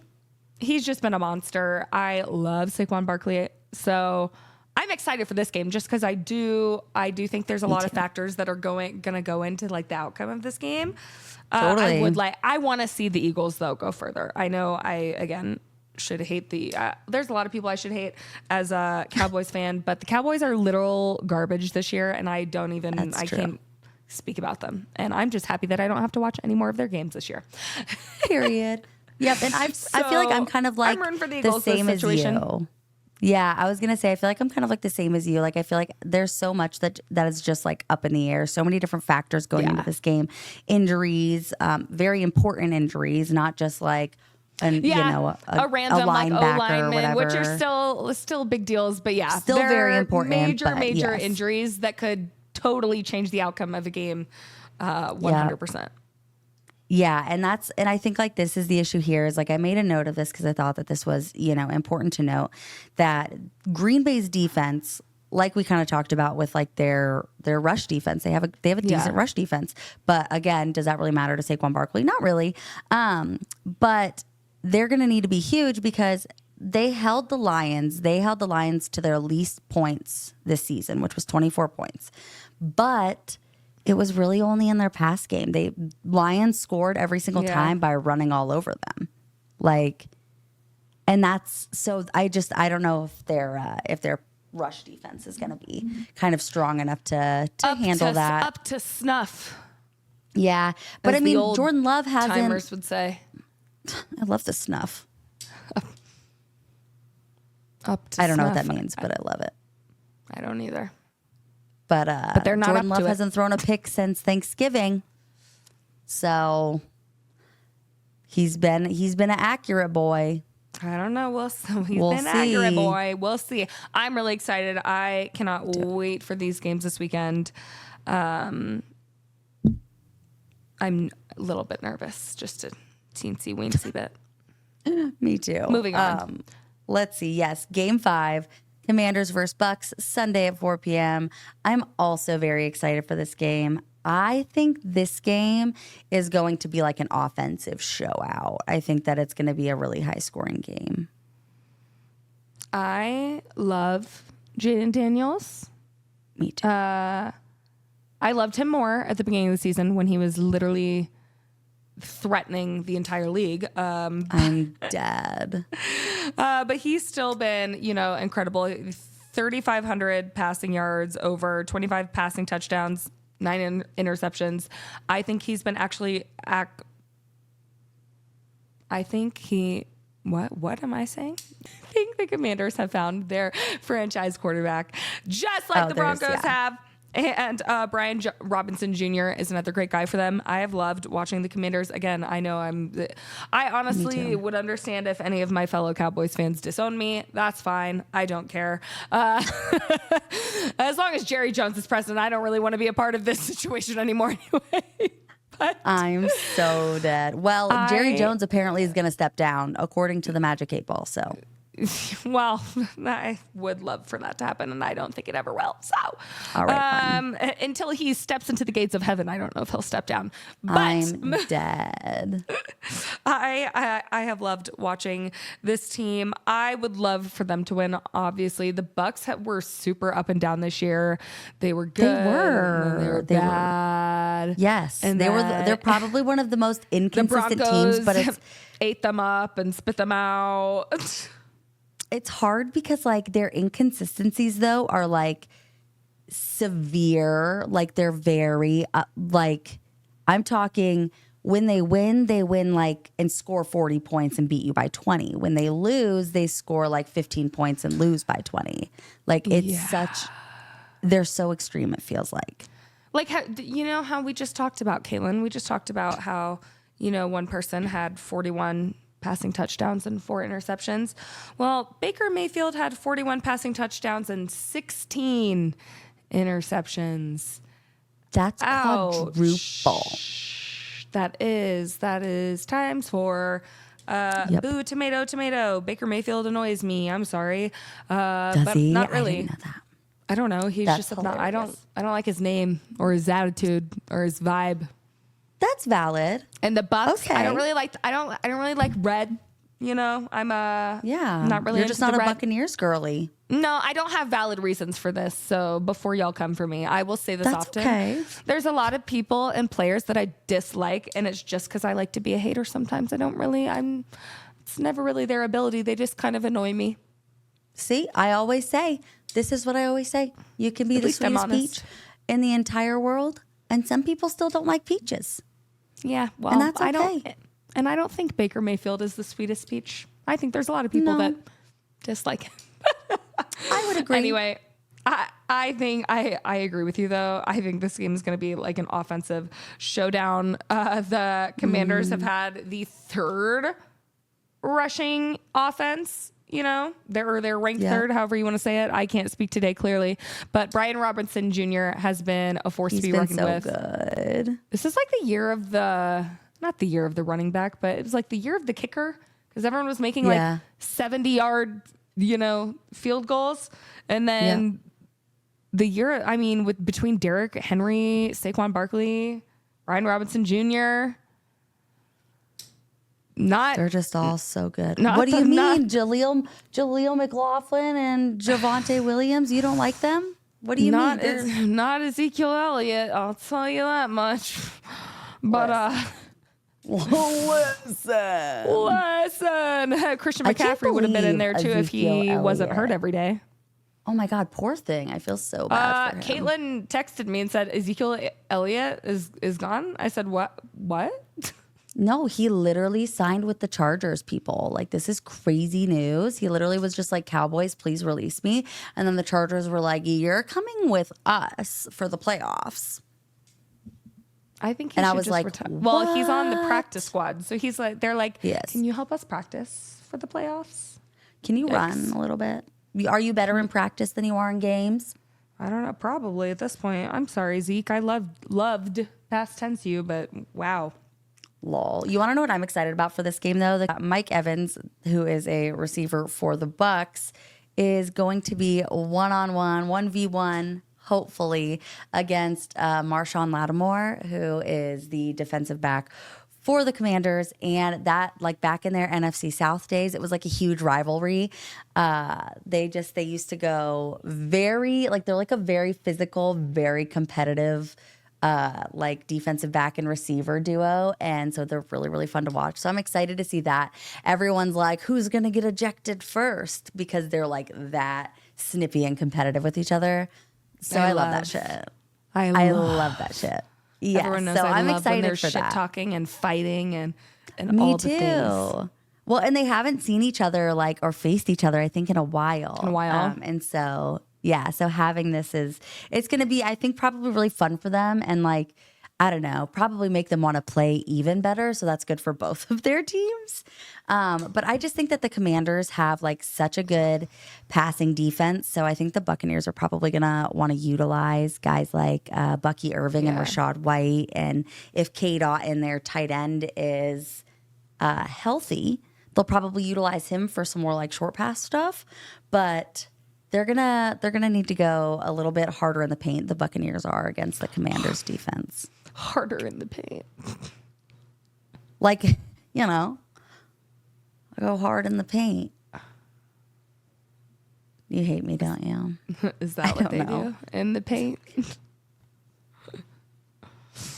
He's just been a monster. I love Saquon Barkley. So I'm excited for this game just because I do think there's a lot of factors that are going to go into like the outcome of this game. Totally. I want to see the Eagles though go further. I know should hate there's a lot of people I should hate as a Cowboys fan, but the Cowboys are literal garbage this year and I can't speak about them. And I'm just happy that I don't have to watch any more of their games this year. Period. Yep, and I feel like I'm kind of like the same as you. Yeah, I was going to say, I feel like I'm kind of like the same as you. Like, I feel like there's so much that is just like up in the air. So many different factors going into this game. Injuries, very important injuries, not just like a random linebacker like or whatever. Which are still big deals. But still very important. Major injuries that could totally change the outcome of a game 100%. Yeah, and I think like this is the issue here is like I made a note of this because I thought that this was, important to note that Green Bay's defense, like we kind of talked about with like their rush defense, they have a decent rush defense. But again, does that really matter to Saquon Barkley? Not really. But they're going to need to be huge because they held the Lions to their least points this season, which was 24 points. But it was really only in their pass game. Lions scored every single time by running all over them. And that's so I don't know if their rush defense is going to be kind of strong enough to handle that. Up to snuff. Yeah. But I mean, Jordan Love hasn't. Timers would say. I love the snuff. Up to I don't know what that means, but I love it. I don't either. But they're not Jordan up Love to hasn't thrown a pick since Thanksgiving. So he's been an accurate boy. I don't know. We'll been accurate boy. We'll see. I'm really excited. I cannot wait for these games this weekend. I'm a little bit nervous, just a teensy weensy bit. Me too. Moving on. Let's see. Yes, Game 5. Commanders versus Bucs, Sunday at 4 p.m. I'm also very excited for this game. I think this game is going to be like an offensive show out. I think that it's going to be a really high-scoring game. I love Jaden Daniels. Me too. I loved him more at the beginning of the season when he was literally threatening the entire league. I'm dead. But he's still been, incredible. 3,500 passing yards, over 25 passing touchdowns, 9 interceptions. I think he's been actually I think what am I saying? I think the Commanders have found their franchise quarterback, just like the Broncos have. And Brian Robinson Jr. is another great guy for them. I have loved watching the Commanders. Again, I know I honestly would understand if any of my fellow Cowboys fans disown me. That's fine. I don't care. As long as Jerry Jones is president, I don't really want to be a part of this situation anymore anyway. But I'm so dead. Well, Jerry Jones apparently is going to step down, according to the Magic 8 Ball. So, well, I would love for that to happen, and I don't think it ever will. So, all right, until he steps into the gates of heaven, I don't know if he'll step down. But I'm dead. I have loved watching this team. I would love for them to win. Obviously, the Bucs were super up and down this year. They were good. They were bad. Yes, and they're probably one of the most inconsistent teams, but it's ate them up and spit them out. It's hard because like their inconsistencies though are like severe. Like they're very like I'm talking when they win like and score 40 points and beat you by 20. When they lose, they score like 15 points and lose by 20. Like it's they're so extreme. It feels like how, you know how we just talked about Caitlin. We just talked about how, you know, one person had 41 passing touchdowns and 4 interceptions. Well, Baker Mayfield had 41 passing touchdowns and 16 interceptions. That's quadruple. That is times 4. Boo, tomato. Baker Mayfield annoys me. I'm sorry. Does he? Not really. I didn't know that. I don't know. He's That's just not. I don't like his name or his attitude or his vibe. That's valid. And the Bucs, okay. I don't really like red. You know, I'm not really. You're just not a red. Buccaneers girly. No, I don't have valid reasons for this. So before y'all come for me, I will say this often. Okay. There's a lot of people and players that I dislike, and it's just because I like to be a hater. Sometimes it's never really their ability. They just kind of annoy me. See, I always say, this is what I always say. You can be the sweetest peach in the entire world, and some people still don't like peaches. Yeah, well, and that's okay. I don't think Baker Mayfield is the sweetest peach. I think there's a lot of people that dislike him. I would agree. Anyway, I think I agree with you though. I think this game is going to be like an offensive showdown. The Commanders have had the 3rd rushing offense. You know, they're ranked 3rd, however you want to say it. I can't speak today clearly, but Brian Robinson Jr. has been a force to be reckoned with. Good. This is like the year of not the year of the running back, but it was like the year of the kicker because everyone was making like 70-yard, field goals, and then the year. I mean, between Derrick Henry, Saquon Barkley, Brian Robinson Jr. They're just all so good. What do you mean? Jaleel McLaughlin and Javonte Williams? You don't like them? What do you mean? Not Ezekiel Elliott, I'll tell you that much. But listen. Christian McCaffrey would have been in there too if he wasn't hurt every day. Oh my God, poor thing. I feel so bad for him. Caitlin texted me and said Ezekiel Elliott is gone. I said, what? No, he literally signed with the Chargers, people. Like, this is crazy news. He literally was just like, Cowboys, please release me. And then the Chargers were like, you're coming with us for the playoffs. I think I was like, well, he's on the practice squad. So he's like, they're like, yes. Can you help us practice for the playoffs? Can you run a little bit? Are you better in practice than you are in games? I don't know. Probably at this point. I'm sorry, Zeke. I loved past tense you, but wow. Lol. You want to know what I'm excited about for this game, though? Mike Evans, who is a receiver for the Bucs, is going to be one-on-one, 1v1, hopefully, against Marshawn Lattimore, who is the defensive back for the Commanders. And that, like, back in their NFC South days, it was like a huge rivalry. They used to go very, like, they're like a very physical, very competitive like defensive back and receiver duo, and so they're really, really fun to watch. So I'm excited to see that. Everyone's like, who's gonna get ejected first, because they're like that snippy and competitive with each other. So I love that shit. I love that shit. Yes, Everyone knows so I I'm love when excited they're for shit that. talking and fighting and Me all too. the things. Well, and they haven't seen each other like or faced each other, I think, in a while. And so yeah, so having this it's going to be, I think, probably really fun for them, and like, I don't know, probably make them want to play even better. So that's good for both of their teams. But I just think that the Commanders have like such a good passing defense. So I think the Buccaneers are probably going to want to utilize guys like Bucky Irving and Rashad White. And if K-Dot in their tight end is healthy, they'll probably utilize him for some more like short pass stuff. But they're gonna need to go a little bit harder in the paint. The Buccaneers are against the Commanders defense. Harder in the paint. Like, go hard in the paint. You hate me, don't you? Is that what they do in the paint?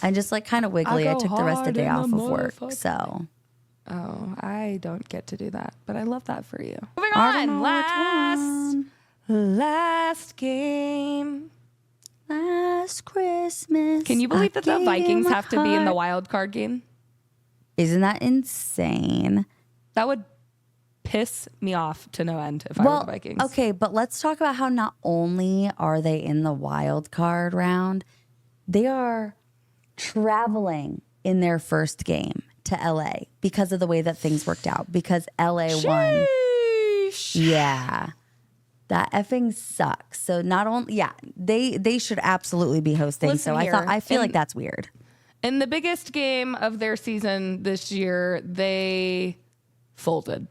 I'm just like kind of wiggly. I took the rest of the day off of work, so. Oh, I don't get to do that, but I love that for you. Moving on, last game. Last Christmas. Can you believe that the Vikings have to be in the wild card game? Isn't that insane? That would piss me off to no end if I were the Vikings. Okay, but let's talk about how not only are they in the wild card round, they are traveling in their first game to LA because of the way that things worked out. Because LA won. Yeah. That effing sucks. So not only, they should absolutely be hosting. Listen so here, I feel like that's weird. In the biggest game of their season this year, they folded.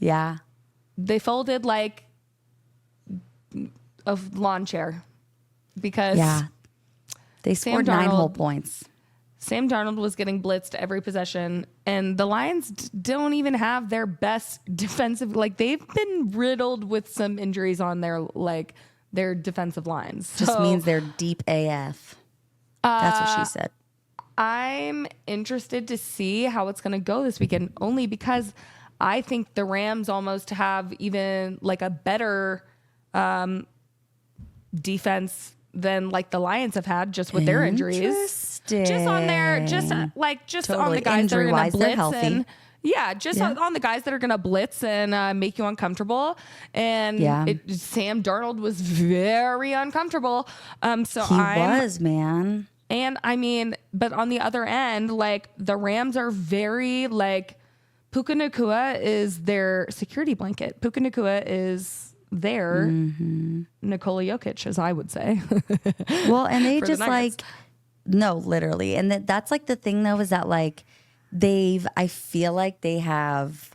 Yeah. They folded like a lawn chair because they scored 9 whole points. Sam Darnold was getting blitzed every possession, and the Lions don't even have their best defensive. Like, they've been riddled with some injuries on their defensive lines. Just means they're deep AF. That's what she said. I'm interested to see how it's going to go this weekend, only because I think the Rams almost have even like a better defense than like the Lions have had just with their injuries. Just on their, totally. On the guys that are going to blitz and on the guys that are going to blitz and make you uncomfortable. And Sam Darnold was very uncomfortable. He was, man. And I mean, but on the other end, like the Rams are very like Puka Nacua is their security blanket. Puka Nacua is their Nikola Jokic, as I would say. Well, and they just like, no, literally. And that's like the thing though, is that like I feel like they have,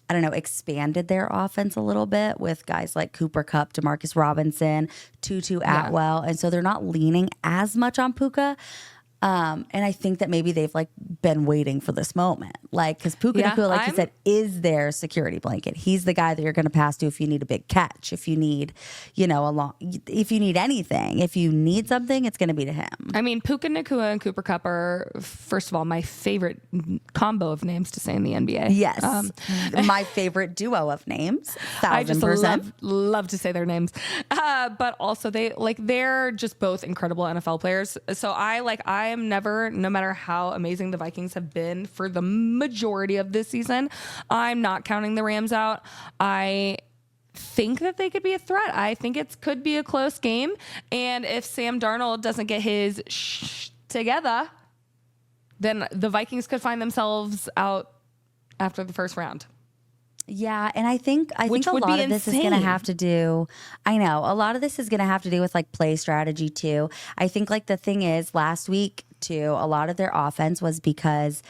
I don't know, expanded their offense a little bit with guys like Cooper Kupp, Demarcus Robinson, Tutu Atwell. And so they're not leaning as much on Puka. And I think that maybe they've like been waiting for this moment, like because Puka Nacua, like you said, is their security blanket. He's the guy that you're going to pass to if you need a big catch, if you need, if you need anything, if you need something, it's going to be to him. I mean, Puka Nacua and Cooper Kupp are, first of all, my favorite combo of names to say in the NBA. Yes, my favorite duo of names. 1,000%. I just love to say their names, but also they're just both incredible NFL players. So I am never, no matter how amazing the Vikings have been for the majority of this season, I'm not counting the Rams out. I think that they could be a threat. I think it could be a close game. And if Sam Darnold doesn't get his together, then the Vikings could find themselves out after the first round. Yeah, and I think a lot of this is going to have to do, I know, a lot of this is going to have to do with like play strategy too. I think like the thing is last week too, a lot of their offense was because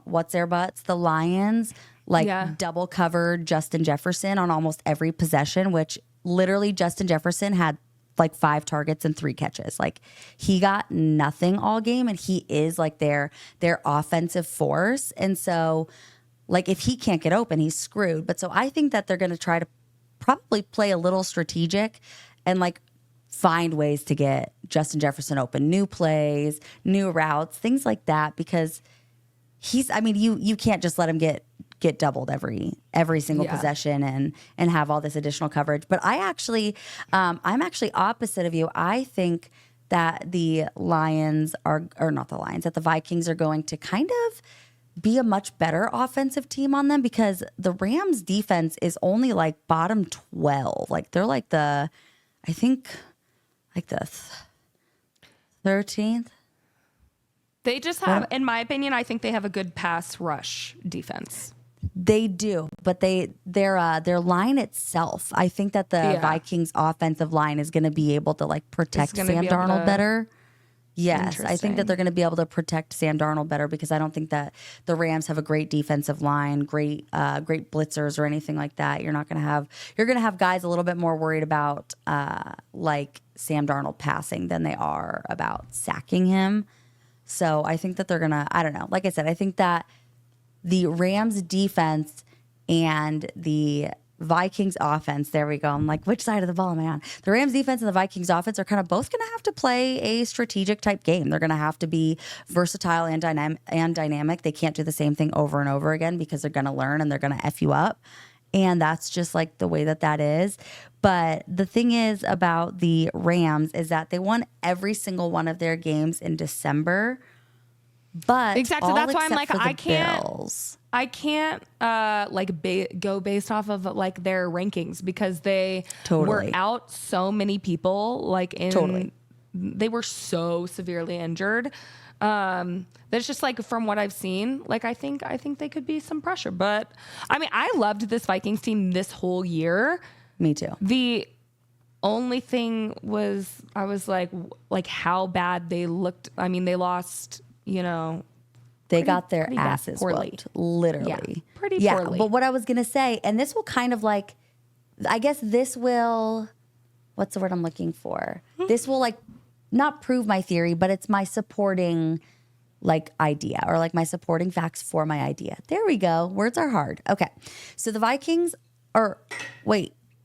what's their butts? The Lions double covered Justin Jefferson on almost every possession, which literally Justin Jefferson had like 5 targets and 3 catches. Like he got nothing all game, and he is like their offensive force. And so like if he can't get open, he's screwed. But so I think that they're going to try to probably play a little strategic and like find ways to get Justin Jefferson open, new plays, new routes, things like that, because you can't just let him get doubled every single possession and have all this additional coverage. But I'm actually opposite of you. I think that the Lions are, or not the Lions, that the Vikings are going to kind of be a much better offensive team on them, because the Rams defense is only like bottom 12. Like they're like I think like the 13th. They just have, in my opinion, I think they have a good pass rush defense. They do, but their line itself, I think that the Vikings offensive line is going to be able to like protect Sam Darnold better. Yes, I think that they're going to be able to protect Sam Darnold better, because I don't think that the Rams have a great defensive line, great blitzers or anything like that. You're going to have guys a little bit more worried about like Sam Darnold passing than they are about sacking him. So I think that they're going to, I don't know. Like I said, I think that the Rams defense and the Vikings offense, there we go. I'm like, which side of the ball am I on? The Rams defense and the Vikings offense are kind of both going to have to play a strategic type game. They're going to have to be versatile and dynamic. They can't do the same thing over and over again, because they're going to learn and they're going to F you up. And that's just like the way that is. But the thing is about the Rams is that they won every single one of their games in December. But exactly, that's why I'm like, I can't. Bills. I can't go based off of like their rankings, because they were out so many people. Like they were so severely injured. That's just like, from what I've seen, like I think they could be some pressure. But I mean, I loved this Vikings team this whole year. Me too. The only thing was, I was like how bad they looked. I mean, they lost. They got their asses whooped, literally. Yeah, poorly. But what I was going to say, and this will kind of like, I guess this will, what's the word I'm looking for? This will like not prove my theory, but it's my supporting like idea, or like my supporting facts for my idea. There we go. Words are hard. Okay. So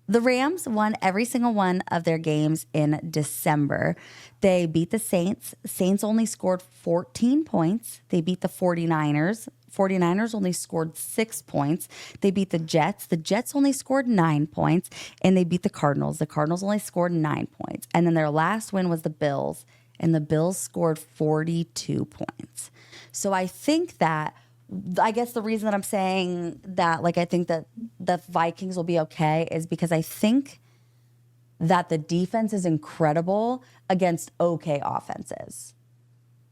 the Rams won every single one of their games in December. They beat the Saints. Saints only scored 14 points. They beat the 49ers. 49ers only scored 6 points. They beat the Jets. The Jets only scored 9 points. And they beat the Cardinals. The Cardinals only scored 9 points. And then their last win was the Bills. And the Bills scored 42 points. So I think that, I guess the reason that I'm saying that, like, I think that the Vikings will be okay is because I think that the defense is incredible against okay offenses.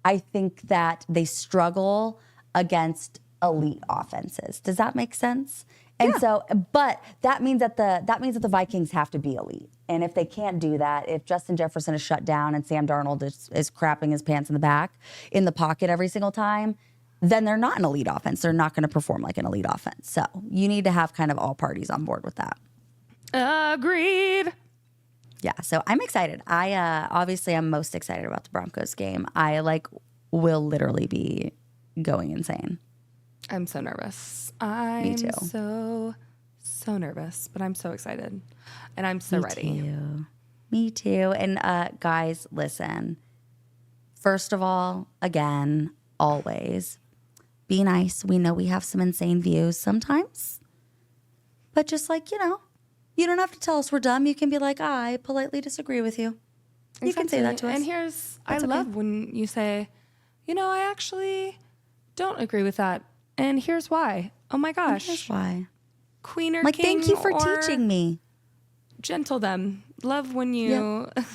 I think that they struggle against elite offenses. Does that make sense? And so, but that means that the Vikings have to be elite. And if they can't do that, if Justin Jefferson is shut down and Sam Darnold is crapping his pants in the pocket every single time, then they're not an elite offense. They're not going to perform like an elite offense. So you need to have kind of all parties on board with that. Agreed. Yeah, so I'm excited. Obviously I'm most excited about the Broncos game. I will literally be going insane. I'm so nervous. Me too. So nervous, but I'm so excited. And I'm so ready. Me too. And guys, listen. First of all, again, always be nice. We know we have some insane views sometimes. But just you don't have to tell us we're dumb. You can be like, I politely disagree with you. Exactly. You can say that to us. And I love when you say, I actually don't agree with that. And here's why. Oh my gosh. Here's why. Queen or like, king. Thank you for teaching me. Gentle them. Love when you... Yep.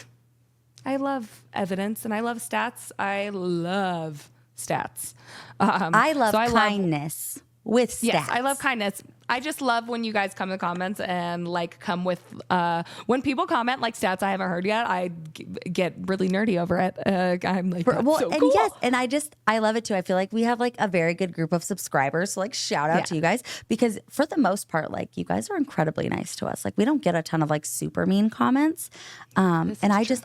I love evidence and I love stats. I love stats. I love kindness with stats. Yes, I love kindness. I just love when you guys come in the comments and come with when people comment stats I haven't heard yet. I get really nerdy over it. I'm like, that's so cool. Yes, and I love it too. I feel like we have a very good group of subscribers. So shout out to you guys, because for the most part, you guys are incredibly nice to us. We don't get a ton of super mean comments, and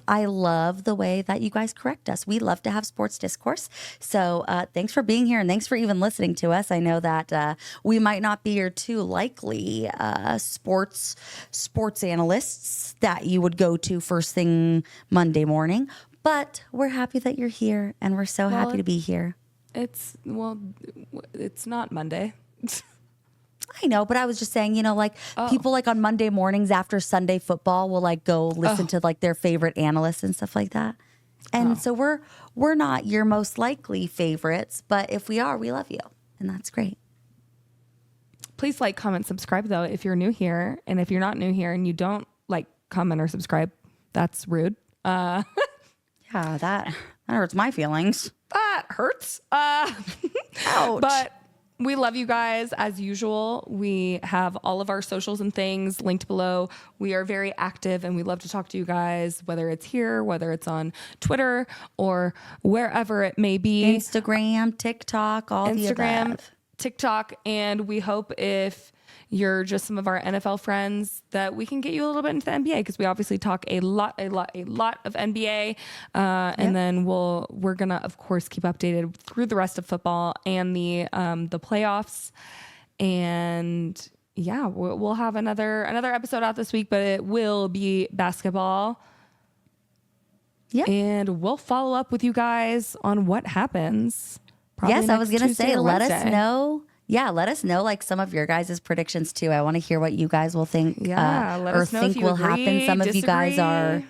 I love the way that you guys correct us. We love to have sports discourse. So thanks for being here, and thanks for even listening to us. I know that we might not be your too likely sports analysts that you would go to first thing Monday morning, but we're happy that you're here, and we're so happy to be here. It's not Monday. I know, but I was just saying, people on Monday mornings after Sunday football will go listen to their favorite analysts and stuff like that. And so we're not your most likely favorites, but if we are, we love you. And that's great. Please like, comment, subscribe though if you're new here. And if you're not new here and you don't like, comment, or subscribe, that's rude. Yeah, that hurts my feelings. That hurts. Ouch. But we love you guys as usual. We have all of our socials and things linked below. We are very active and we love to talk to you guys, whether it's here, whether it's on Twitter or wherever it may be. Instagram, TikTok, all the above. TikTok. And we hope if you're just some of our NFL friends that we can get you a little bit into the NBA, because we obviously talk a lot of NBA. And then we're going to, of course, keep updated through the rest of football and the playoffs. And yeah, we'll have another episode out this week, but it will be basketball. Yeah. And we'll follow up with you guys on what happens. Yes, I was going to say, let us know. Yeah, let us know like some of your guys' predictions too. I want to hear what you guys will think let us know think if you will agree, happen. Some of you guys disagree. are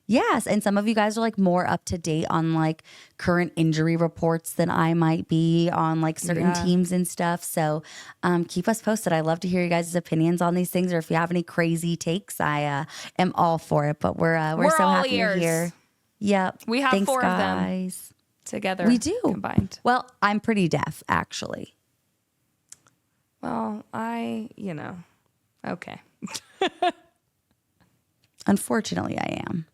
yes, and some of you guys are like more up to date on like current injury reports than I might be on like certain teams and stuff. So keep us posted. I love to hear you guys' opinions on these things, or if you have any crazy takes, I am all for it. But we're so happy you're here. Yep. We have Thanks, 4 guys. of them together. We do combined. Well, I'm pretty deaf, actually. Well, okay. Unfortunately, I am.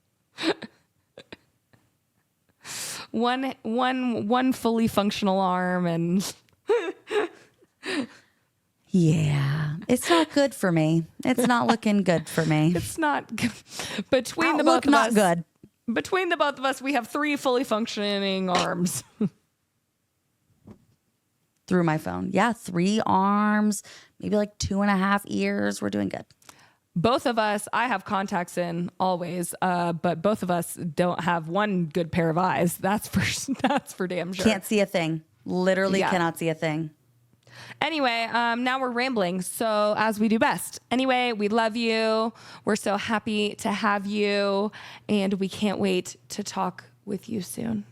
One fully functional arm, and yeah, it's not good for me. It's not looking good for me. it's not good. Between the Outlook, both of not us, good. Between the both of us, we have 3 fully functioning arms. Through my phone. Yeah, 3 arms, maybe like 2.5 ears. We're doing good. Both of us, I have contacts in always, but both of us don't have one good pair of eyes. That's for damn sure. Can't see a thing. Literally cannot see a thing. Anyway, now we're rambling, so as we do best. Anyway, we love you. We're so happy to have you, and we can't wait to talk with you soon.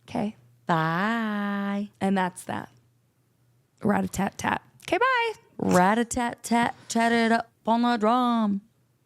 Okay? Bye. And that's that. Rat-a-tat-tat. Okay, bye. Rat-a-tat-tat, tat it up on the drum.